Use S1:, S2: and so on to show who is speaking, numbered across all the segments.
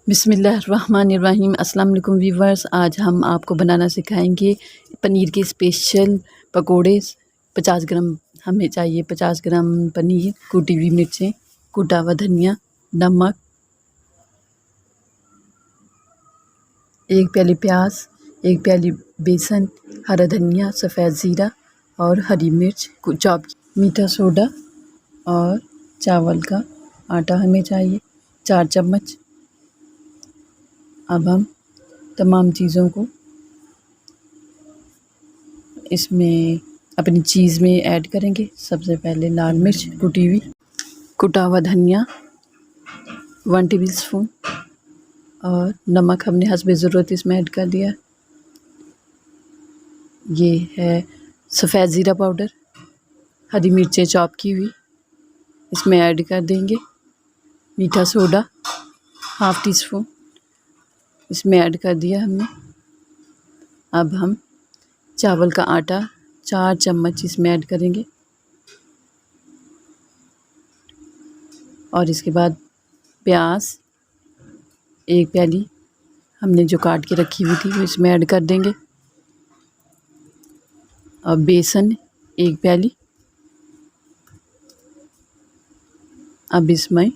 S1: बिस्मिल्लाहिर्रहमानिर्रहीम। अस्सलाम वालेकुम व्यूवर्स, आज हम आपको बनाना सिखाएंगे पनीर के स्पेशल पकोड़े। 50 ग्राम हमें चाहिए। 50 ग्राम पनीर, कुटी हुई मिर्चें, कूटा हुआ धनिया, नमक, 1 प्याली प्याज, 1 प्याली बेसन, हरा धनिया, सफ़ेद ज़ीरा और हरी मिर्च चॉप, मीठा सोडा और चावल का आटा हमें चाहिए 4 चम्मच। अब हम तमाम चीज़ों को इसमें अपनी चीज़ में ऐड करेंगे। सबसे पहले लाल मिर्च कुटी हुई, कुटा हुआ धनिया 1 टेबलस्पून और नमक हमने हस्बे ज़रूरत इसमें ऐड कर दिया। ये है सफ़ेद ज़ीरा पाउडर, हरी मिर्चें चॉप की हुई इसमें ऐड कर देंगे। मीठा सोडा 1/2 टीस्पून इसमें ऐड कर दिया हमने। अब हम चावल का आटा 4 चम्मच इसमें ऐड करेंगे और इसके बाद प्याज 1 प्याली हमने जो काट के रखी हुई थी वो इसमें ऐड कर देंगे। और बेसन 1 प्याली। अब इसमें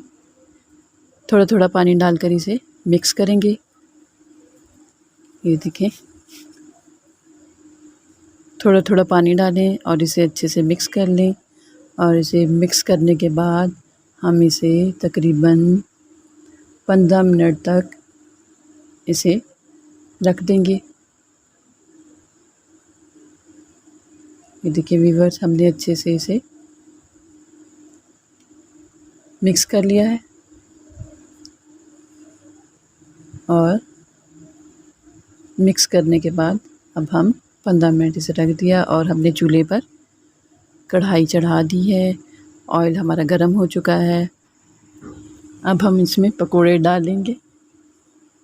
S1: थोड़ा थोड़ा पानी डालकर इसे मिक्स करेंगे। ये देखें, थोड़ा थोड़ा पानी डालें और इसे अच्छे से मिक्स कर लें। और इसे मिक्स करने के बाद हम इसे तकरीबन 15 मिनट तक इसे रख देंगे। ये देखिए व्यूअर्स, हमने अच्छे से इसे मिक्स कर लिया है और मिक्स करने के बाद अब हम 15 मिनट इसे रख दिया और हमने चूल्हे पर कढ़ाई चढ़ा दी है। ऑयल हमारा गर्म हो चुका है। अब हम इसमें पकोड़े डालेंगे।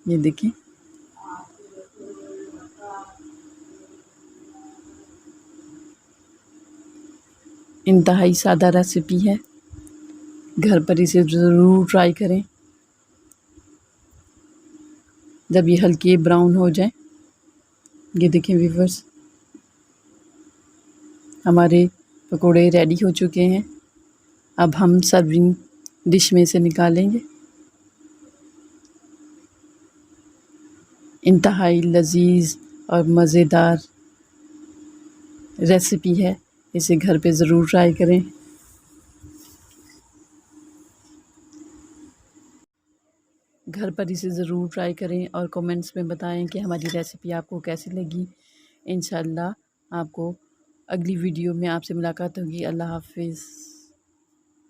S1: ये देखिए, इंतहाई सादा रेसिपी है, घर पर इसे ज़रूर ट्राई करें। जब ये हल्के ब्राउन हो जाए, ये देखें व्यूअर्स, हमारे पकोड़े रेडी हो चुके हैं। अब हम सर्विंग डिश में से निकालेंगे। इंतहाई लजीज और मज़ेदार रेसिपी है, इसे घर पे ज़रूर ट्राई करें। घर पर इसे ज़रूर ट्राई करें और कमेंट्स में बताएं कि हमारी रेसिपी आपको कैसी लगी। इंशाल्लाह आपको अगली वीडियो में आपसे मुलाकात होगी। अल्लाह हाफ़िज़।